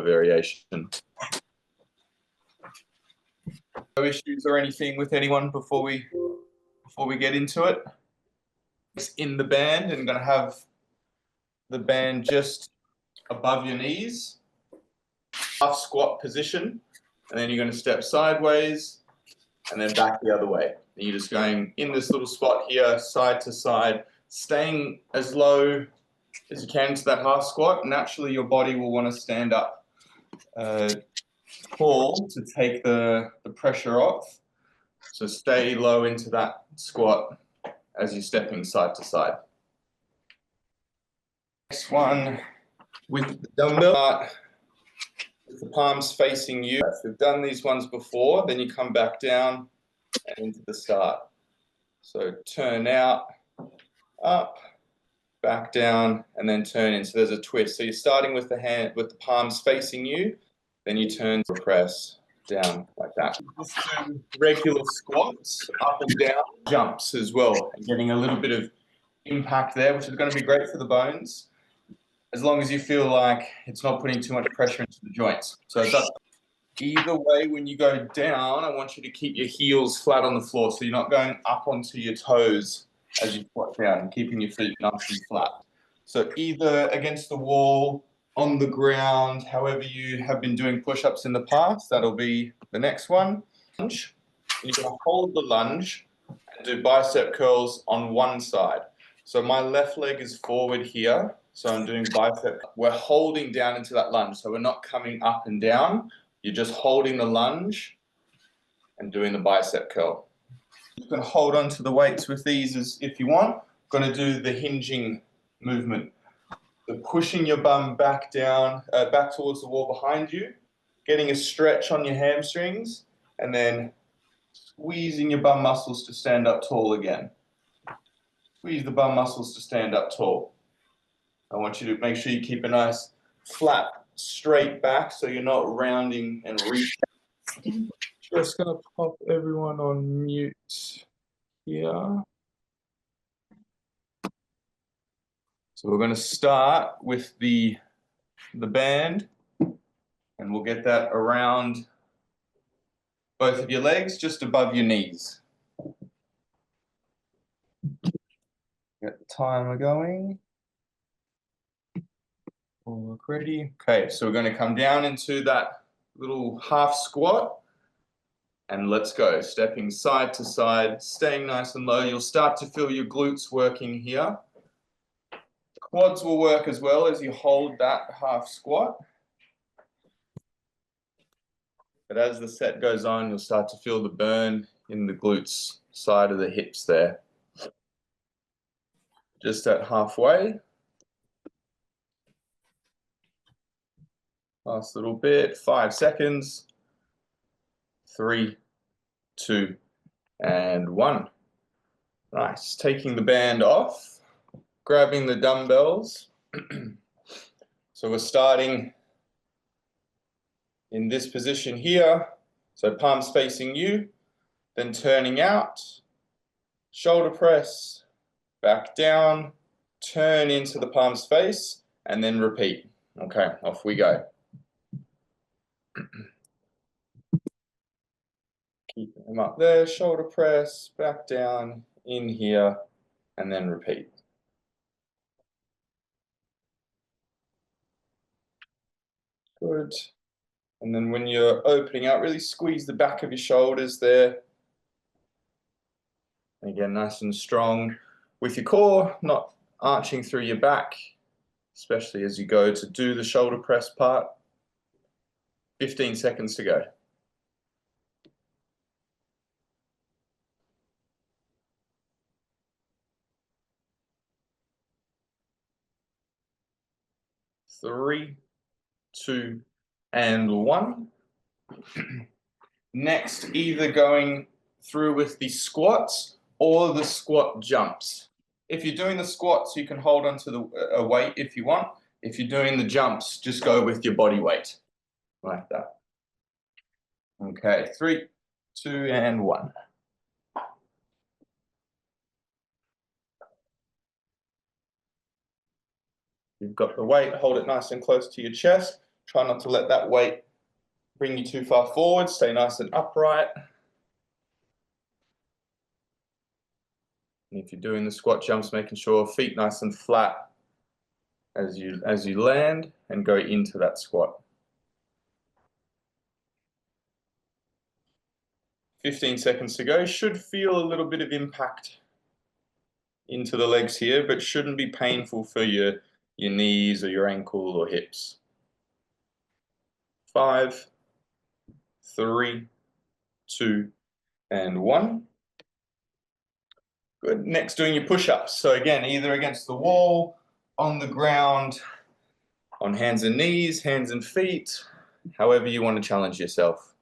per variation. No issues or anything with anyone before we get into it? It's in the band, and going to have the band just above your knees, half squat position, and then you're going to step sideways and then back the other way. And you're just going in this little spot here, side to side, staying as low as you can to that half squat. Naturally, your body will want to stand up tall to take the pressure off. So stay low into that squat as you're stepping side to side. Next one with the dumbbell, with the palms facing you. If you've done these ones before, then you come back down and into the start. So turn out, up, back down, and then turn in. So there's a twist. So you're starting with the palms facing you, then you turn to press down like that. Just do regular squats, up and down, jumps as well, and getting a little bit of impact there, which is going to be great for the bones, as long as you feel like it's not putting too much pressure into the joints. So either way, when you go down, I want you to keep your heels flat on the floor, so you're not going up onto your toes as you squat down, and keeping your feet nice and flat. So either against the wall, on the ground, however you have been doing push-ups in the past, that'll be the next one. Lunge. You're going to hold the lunge and do bicep curls on one side. So my left leg is forward here, so I'm doing bicep. We're holding down into that lunge, so we're not coming up and down. You're just holding the lunge and doing the bicep curl. You can hold on to the weights with these if you want. I'm going to do the hinging movement. So pushing your bum back down, back towards the wall behind you, getting a stretch on your hamstrings, and then squeezing your bum muscles to stand up tall again. Squeeze the bum muscles to stand up tall. I want you to make sure you keep a nice flat, straight back so you're not rounding and reaching. Just going to pop everyone on mute here. So we're going to start with the band, and we'll get that around both of your legs, just above your knees. Get the timer going. All look ready. Okay, so we're going to come down into that little half squat, and let's go. Stepping side to side, staying nice and low. You'll start to feel your glutes working here. Quads will work as well as you hold that half squat. But as the set goes on, you'll start to feel the burn in the glutes side of the hips there. Just at halfway. Last little bit, 5 seconds. 3, 2, and 1. Nice. Taking the band off, grabbing the dumbbells. So we're starting in this position here. So palms facing you, then turning out, shoulder press, back down, turn into the palms face, and then repeat. Okay, off we go. Keeping them up there, shoulder press, back down, in here, and then repeat. Good. And then when you're opening out, really squeeze the back of your shoulders there. Again, nice and strong with your core, not arching through your back, especially as you go to do the shoulder press part. 15 seconds to go. Three, 2, and 1. Next, either going through with the squats or the squat jumps. If you're doing the squats, you can hold onto the weight if you want. If you're doing the jumps, just go with your body weight, like that. Okay, 3, 2, and 1. You've got the weight, hold it nice and close to your chest. Try not to let that weight bring you too far forward. Stay nice and upright. And if you're doing the squat jumps, making sure feet nice and flat as you land and go into that squat. 15 seconds to go. Should feel a little bit of impact into the legs here, but shouldn't be painful for your knees or your ankle or hips. 5, 3, 2, and 1. Good. Next, doing your push-ups. So again, either against the wall, on the ground, on hands and knees, hands and feet, however you want to challenge yourself.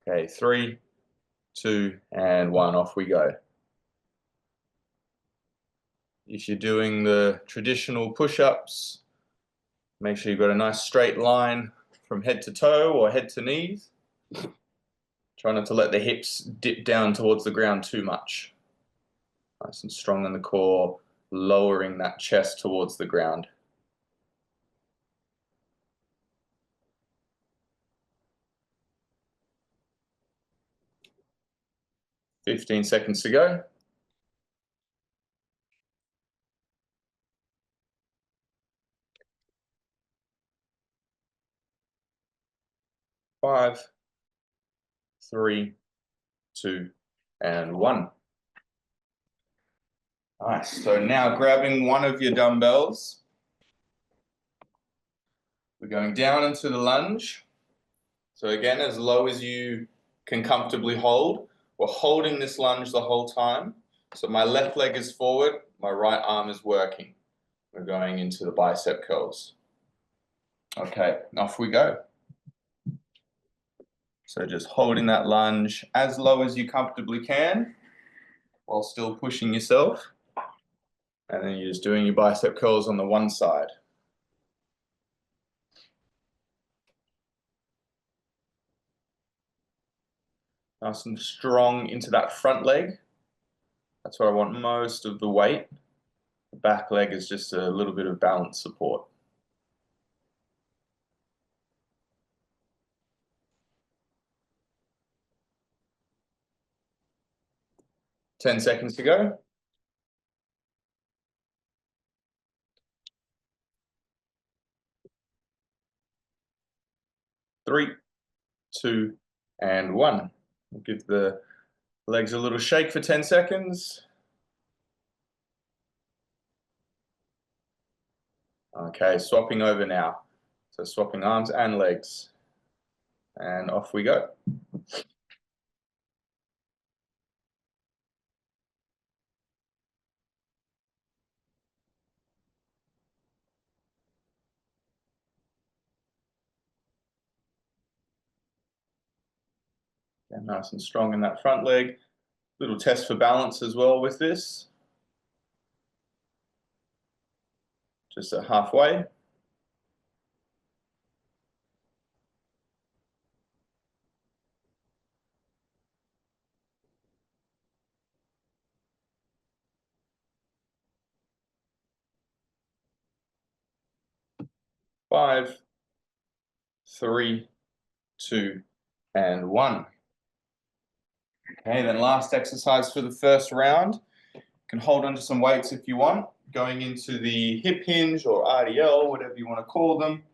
Okay, 3, 2, and 1. Off we go. If you're doing the traditional push-ups, make sure you've got a nice straight line from head to toe or head to knees. Try not to let the hips dip down towards the ground too much. Nice and strong in the core, lowering that chest towards the ground. "15 seconds to go. 5, 3, 2, and 1. Nice. So now grabbing one of your dumbbells, we're going down into the lunge. So again, as low as you can comfortably hold. We're holding this lunge the whole time. So my left leg is forward, my right arm is working. We're going into the bicep curls. Okay, off we go. So just holding that lunge as low as you comfortably can while still pushing yourself. And then you're just doing your bicep curls on the one side. Nice and strong into that front leg. That's where I want most of the weight. The back leg is just a little bit of balance support. "10 seconds to go. 3, 2, and 1. We'll give the legs a little shake for 10 seconds. Okay, swapping over now. So swapping arms and legs. And off we go. And nice and strong in that front leg. Little test for balance as well with this. Just at halfway. Five, 3, 2, and 1. Okay, then last exercise for the first round. You can hold onto some weights if you want, going into the hip hinge or RDL, whatever you want to call them.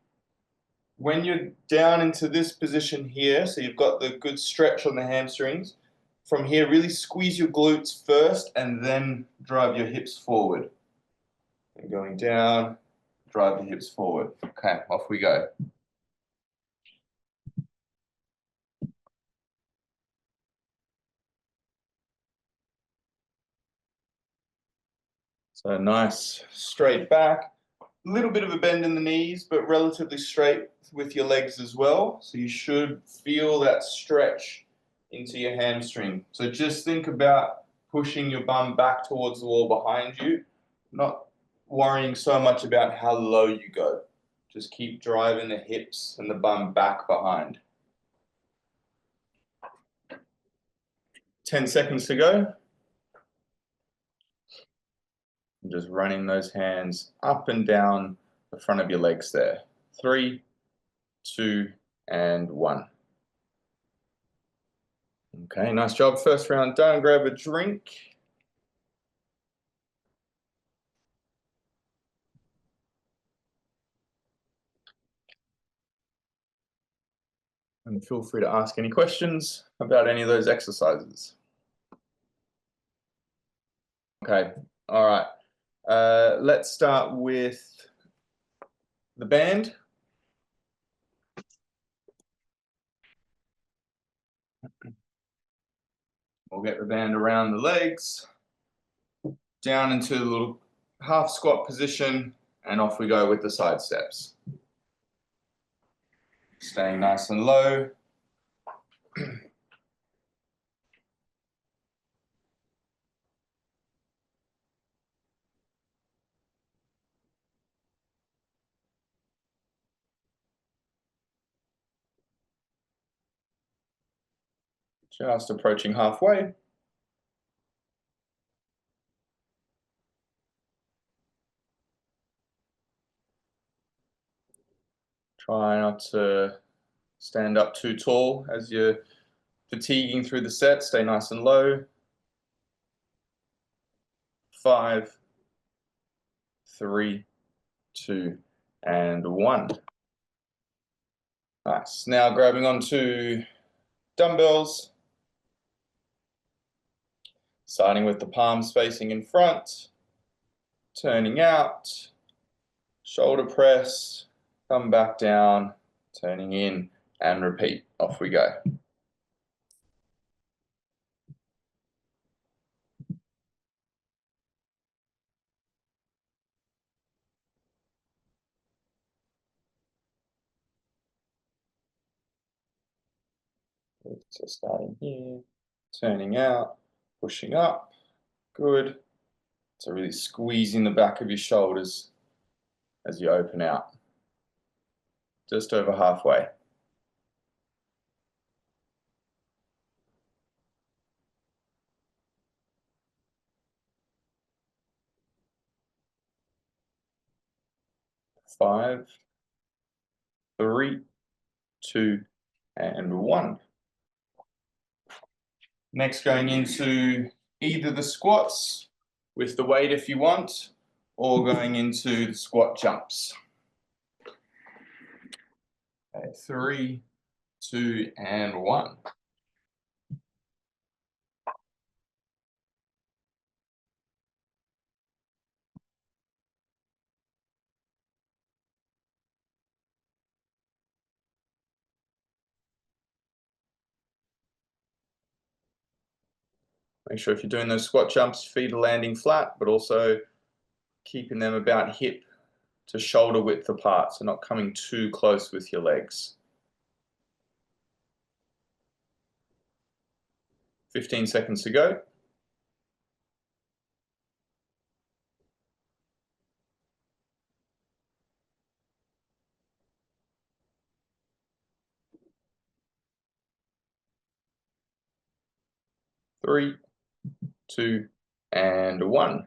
When you're down into this position here, so you've got the good stretch on the hamstrings, from here really squeeze your glutes first and then drive your hips forward. And going down, drive the hips forward. Okay, off we go. So nice straight back, a little bit of a bend in the knees, but relatively straight with your legs as well. So you should feel that stretch into your hamstring. So just think about pushing your bum back towards the wall behind you, not worrying so much about how low you go. Just keep driving the hips and the bum back behind. 10 seconds to go. And just running those hands up and down the front of your legs there. 3, 2, and 1. Okay, nice job. First round done. Grab a drink. And feel free to ask any questions about any of those exercises. Okay, all right. Let's start with the band. We'll get the band around the legs, down into the little half squat position, and off we go with the side steps. Staying nice and low. Just approaching halfway. Try not to stand up too tall as you're fatiguing through the set. Stay nice and low. 5, 3, 2, and 1. Nice. Now grabbing onto dumbbells. Starting with the palms facing in front. Turning out. Shoulder press. Come back down. Turning in and repeat. Off we go. So starting here, turning out, pushing up, good. So really squeezing the back of your shoulders as you open out. Just over halfway. Five, 3, 2, and 1. Next, going into either the squats with the weight if you want, or going into the squat jumps. Okay, 3, 2, and 1. Make sure if you're doing those squat jumps, feet are landing flat, but also keeping them about hip to shoulder width apart, so not coming too close with your legs. 15 seconds to go. Three, 2, and 1.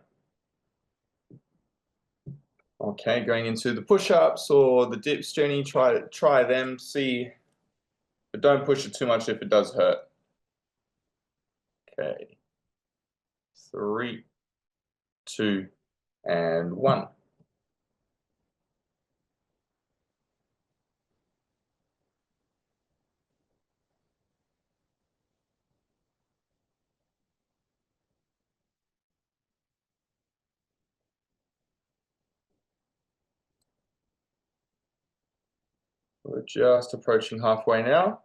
Okay, going into the push-ups or the dips, Jenny, try them, see, but don't push it too much if it does hurt. Okay, 3, 2, and 1. We're just approaching halfway now.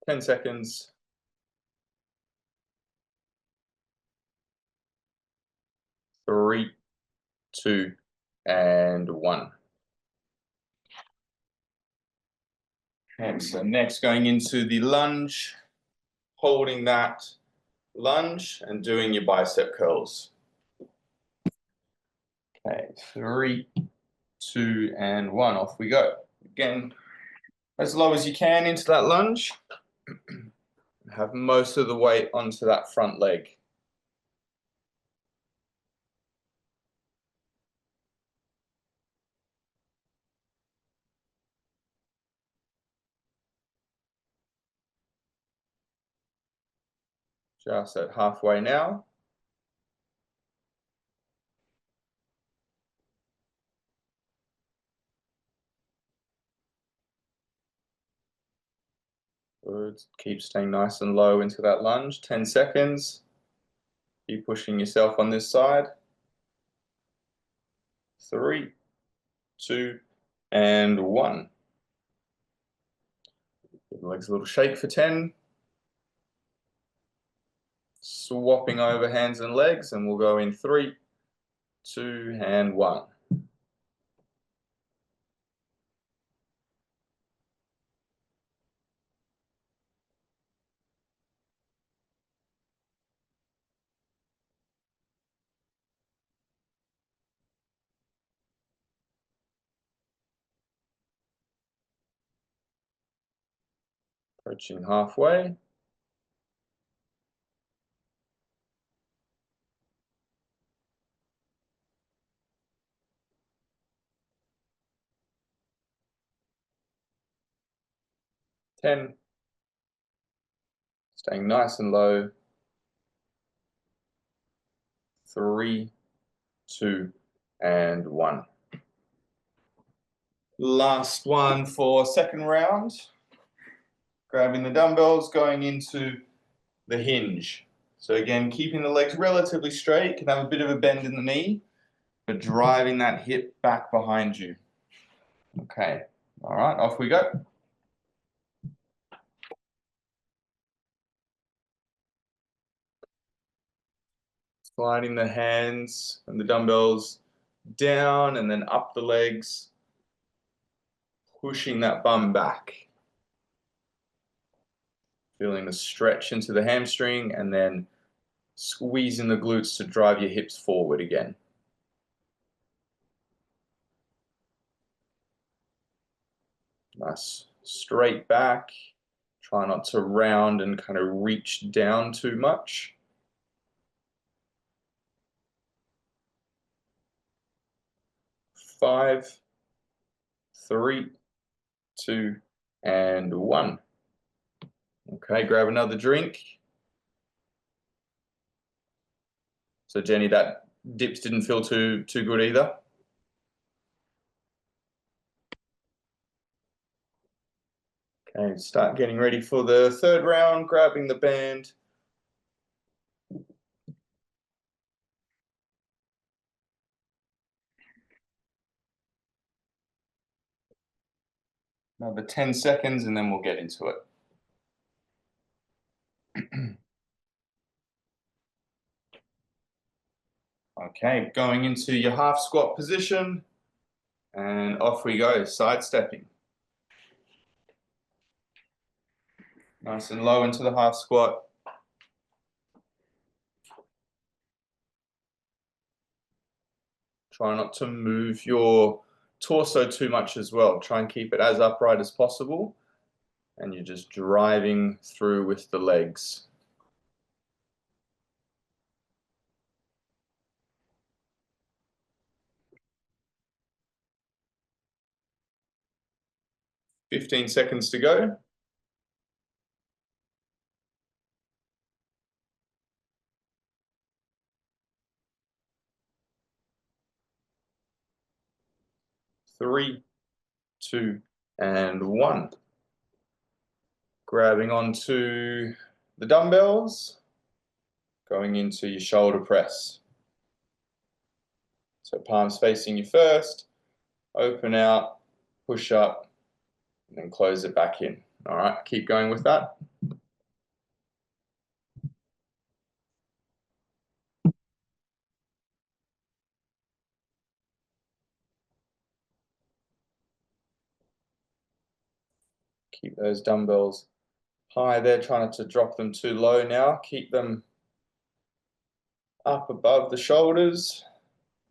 Ten seconds. 3, 2, and 1. Okay, so next going into the lunge, holding that lunge and doing your bicep curls. Okay, 3, 2, and 1. Off we go. Again, as low as you can into that lunge. Have most of the weight onto that front leg. Just at halfway now. Good. Keep staying nice and low into that lunge. 10 seconds. Keep pushing yourself on this side. 3, 2, and 1. Give the legs a little shake for 10. Swapping over hands and legs, and we'll go in 3, 2, and 1. Approaching halfway. Ten. Staying nice and low. 3, 2, and 1. Last one for second round. Grabbing the dumbbells, going into the hinge. So again, keeping the legs relatively straight, can have a bit of a bend in the knee, but driving that hip back behind you. Okay, all right, off we go. Sliding the hands and the dumbbells down and then up the legs, pushing that bum back. Feeling the stretch into the hamstring and then squeezing the glutes to drive your hips forward again. Nice straight back. Try not to round and kind of reach down too much. 5, 3, 2, and 1. Okay, grab another drink. So Jenny, that dips didn't feel too good either. Okay, start getting ready for the third round, grabbing the band. Another 10 seconds and then we'll get into it. Okay, going into your half squat position and off we go, side stepping. Nice and low into the half squat. Try not to move your torso too much as well. Try and keep it as upright as possible. And you're just driving through with the legs. "15 seconds to go. 3, 2, and 1. Grabbing onto the dumbbells, going into your shoulder press. So palms facing you first, open out, push up, and then close it back in. All right, keep going with that. Keep those dumbbells high there, try not to drop them too low now. Keep them up above the shoulders,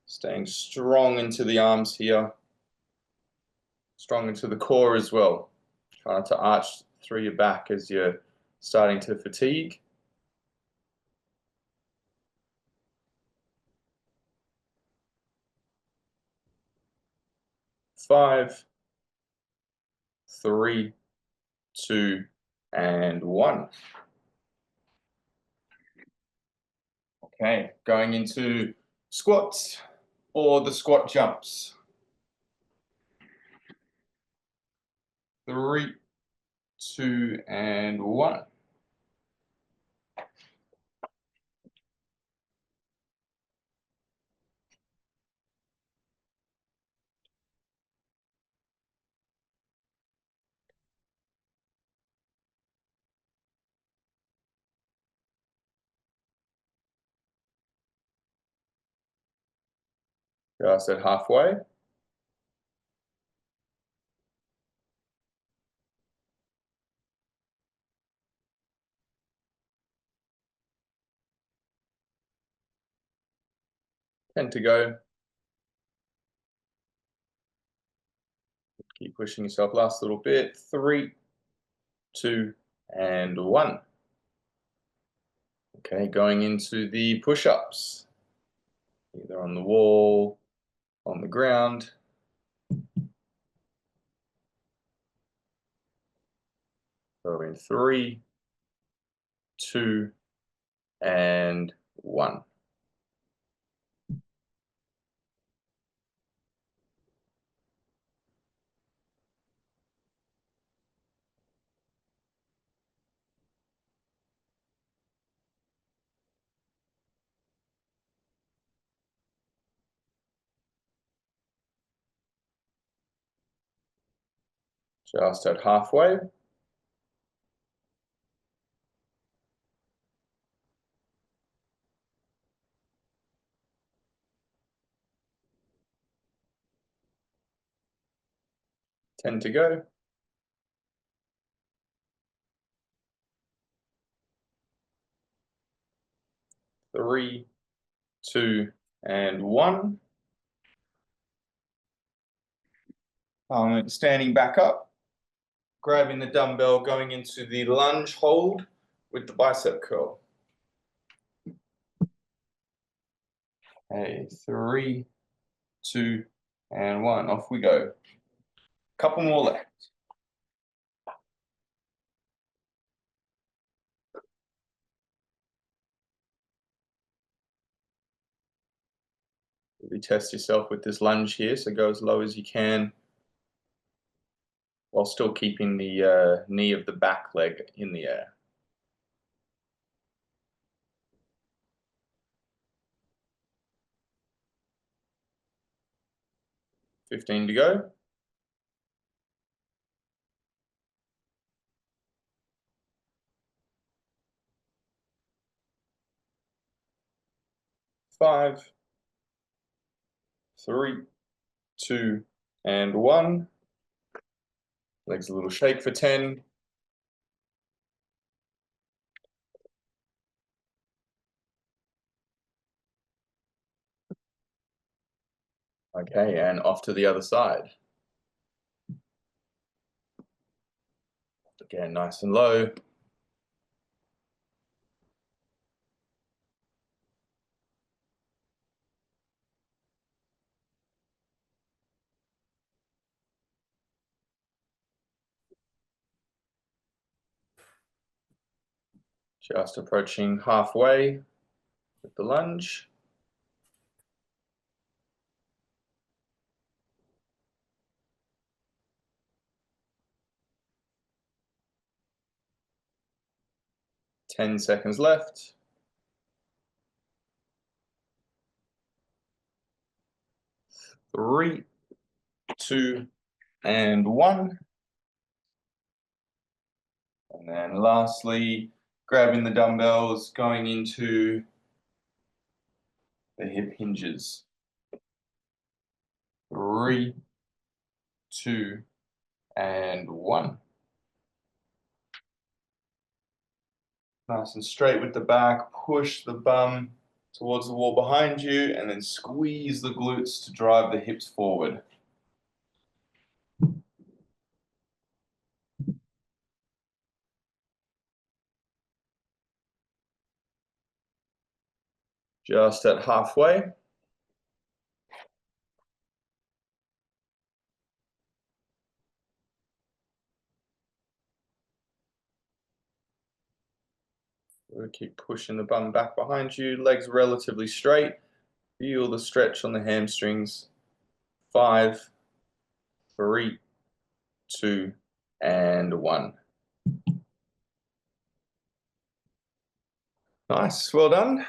staying strong into the arms here. strong into the core as well. Try not to arch through your back as you're starting to fatigue. 5, 3, 2, and 1. Okay, going into squats or the squat jumps. 3, 2, and 1. Just at halfway. Ten to go. Keep pushing yourself. Last little bit. 3, 2, and 1. Okay, going into the push-ups. Either on the wall, on the ground. So in 3, 2, and 1. Just at halfway. Ten to go. 3, 2, and 1. Standing back up, grabbing the dumbbell, going into the lunge hold with the bicep curl. Okay, 3, 2, and 1. Off we go. Couple more left. Really test yourself with this lunge here, so go as low as you can while still keeping the knee of the back leg in the air. 15 to go. 5, 3, 2, and 1. Legs a little shake for 10. Okay, and off to the other side. Again, nice and low. Just approaching halfway with the lunge. Ten seconds left. 3, 2, and 1. And then lastly, grabbing the dumbbells, going into the hip hinges. 3, 2, and 1. Nice and straight with the back. Push the bum towards the wall behind you, and then squeeze the glutes to drive the hips forward. Just at halfway. We'll keep pushing the bum back behind you, legs relatively straight. Feel the stretch on the hamstrings. 5, 3, 2, and 1. Nice, well done.